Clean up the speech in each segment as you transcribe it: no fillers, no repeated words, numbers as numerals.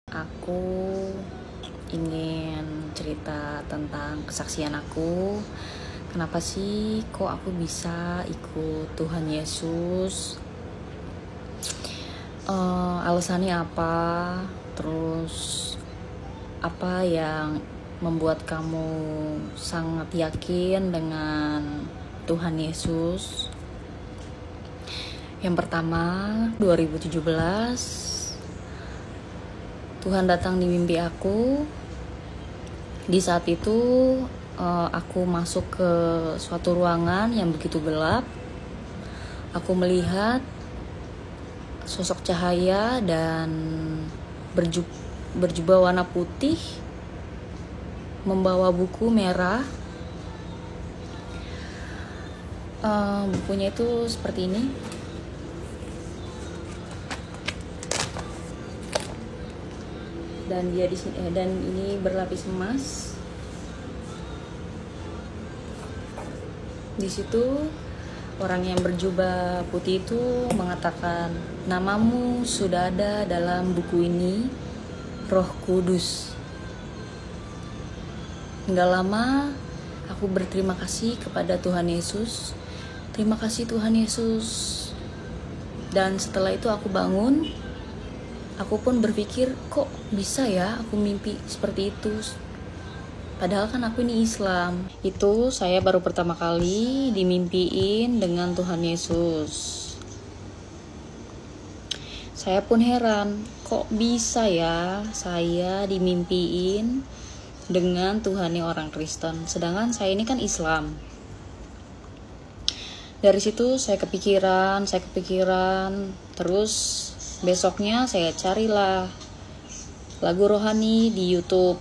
Aku ingin cerita tentang kesaksian aku. Kenapa sih kok aku bisa ikut Tuhan Yesus? Alasannya apa? Terus apa yang membuat kamu sangat yakin dengan Tuhan Yesus? Yang pertama, 2017 Tuhan datang di mimpi aku. Di saat itu aku masuk ke suatu ruangan yang begitu gelap. Aku melihat sosok cahaya dan berjubah warna putih, membawa buku merah. Bukunya itu seperti ini. Dan dia dan ini berlapis emas. Di situ orang yang berjubah putih itu mengatakan, "Namamu sudah ada dalam buku ini, Roh Kudus." Nggak lama aku berterima kasih kepada Tuhan Yesus. Terima kasih Tuhan Yesus. Dan setelah itu aku bangun. Aku pun berpikir, kok bisa ya aku mimpi seperti itu? Padahal kan aku ini Islam. Itu saya baru pertama kali dimimpiin dengan Tuhan Yesus. Saya pun heran, kok bisa ya saya dimimpiin dengan Tuhannya orang Kristen, sedangkan saya ini kan Islam. Dari situ saya kepikiran, terus besoknya saya carilah lagu rohani di YouTube.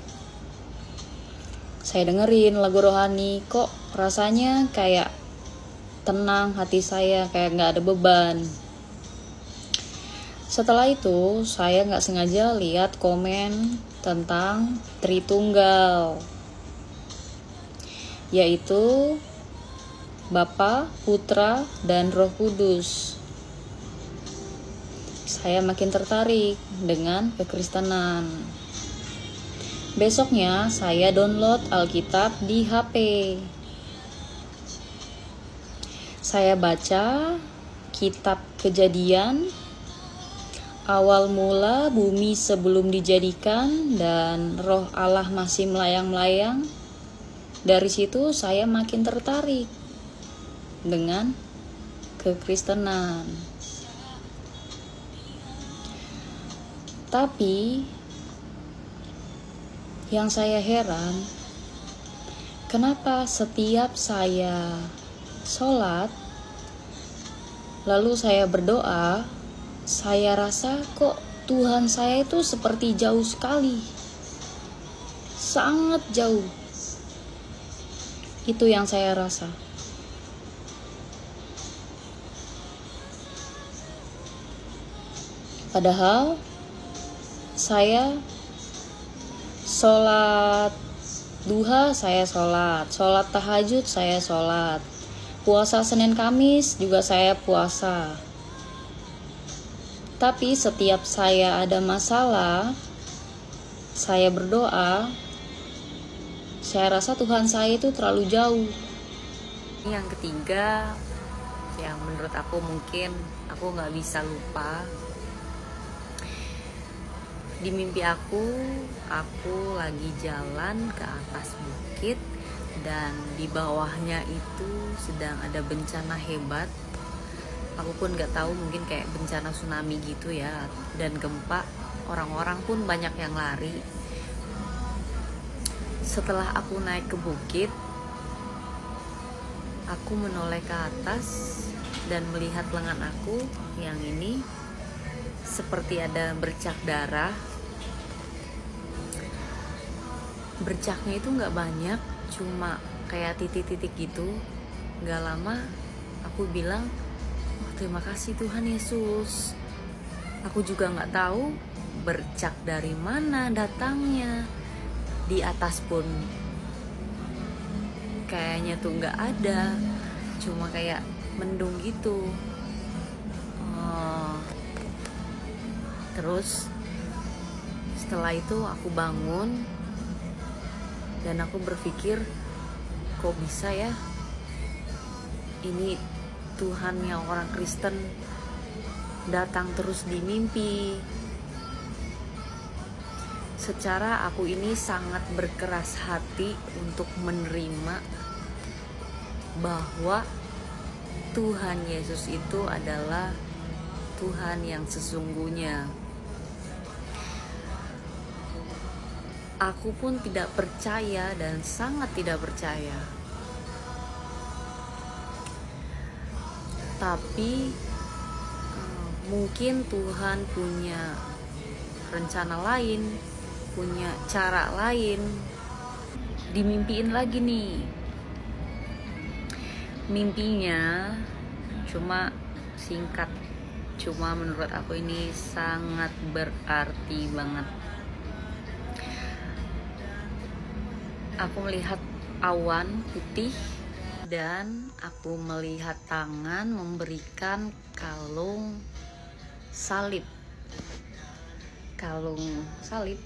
Saya dengerin lagu rohani, kok rasanya kayak tenang hati saya, kayak gak ada beban. Setelah itu saya gak sengaja lihat komen tentang Tritunggal, yaitu Bapa, Putra, dan Roh Kudus. Saya makin tertarik dengan kekristenan. Besoknya saya download Alkitab di HP. Saya baca kitab Kejadian, awal mula bumi sebelum dijadikan dan Roh Allah masih melayang-layang. Dari situ saya makin tertarik dengan kekristenan. Tapi yang saya heran, kenapa setiap saya sholat, lalu saya berdoa, saya rasa kok Tuhan saya itu seperti jauh sekali, sangat jauh. Itu yang saya rasa. Padahal saya sholat duha, saya sholat tahajud, saya sholat, puasa Senin Kamis juga saya puasa. Tapi setiap saya ada masalah, saya berdoa, saya rasa Tuhan saya itu terlalu jauh. Yang ketiga, yang menurut aku mungkin aku gak bisa lupa. Di mimpi aku lagi jalan ke atas bukit dan di bawahnya itu sedang ada bencana hebat. Aku pun gak tahu, mungkin kayak bencana tsunami gitu ya, dan gempa. Orang-orang pun banyak yang lari. Setelah aku naik ke bukit, aku menoleh ke atas dan melihat lengan aku yang ini seperti ada bercak darah. Bercaknya itu gak banyak, cuma kayak titik-titik gitu. Gak lama aku bilang, oh, terima kasih Tuhan Yesus. Aku juga gak tahu bercak dari mana datangnya. Di atas pun kayaknya tuh gak ada, cuma kayak mendung gitu. Terus Setelah itu aku bangun dan aku berpikir, kok bisa ya ini Tuhan yang orang Kristen datang terus di mimpi. Secara aku ini sangat berkeras hati untuk menerima bahwa Tuhan Yesus itu adalah Tuhan yang sesungguhnya. Aku pun tidak percaya dan sangat tidak percaya. Tapi mungkin Tuhan punya rencana lain, punya cara lain. Dimimpiin lagi nih. Mimpinya cuma singkat, cuma menurut aku ini sangat berarti banget. Aku melihat awan putih dan aku melihat tangan memberikan kalung salib. Kalung salib.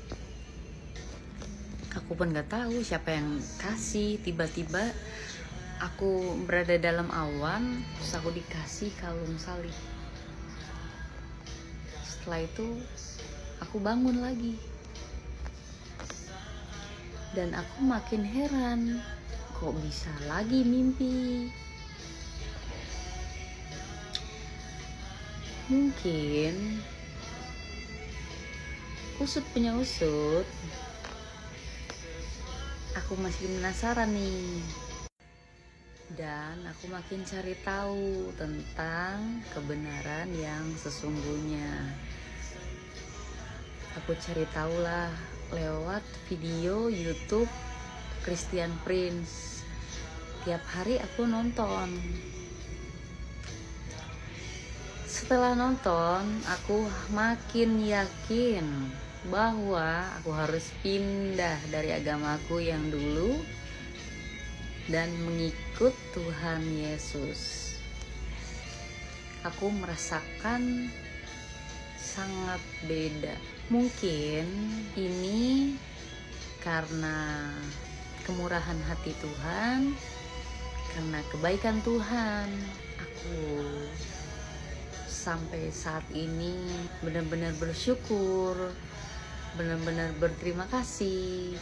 Aku pun gak tahu siapa yang kasih. Tiba-tiba aku berada dalam awan, terus aku dikasih kalung salib. Setelah itu aku bangun lagi. Dan aku makin heran, kok bisa lagi mimpi? Mungkin usut punya usut, aku masih penasaran nih. Dan aku makin cari tahu tentang kebenaran yang sesungguhnya. Aku cari tahu lah lewat video YouTube Christian Prince. Tiap hari aku nonton. Setelah nonton, aku makin yakin bahwa aku harus pindah dari agamaku yang dulu dan mengikut Tuhan Yesus. Aku merasakan sangat beda. Mungkin ini karena kemurahan hati Tuhan, karena kebaikan Tuhan. Aku sampai saat ini benar-benar bersyukur, benar-benar berterima kasih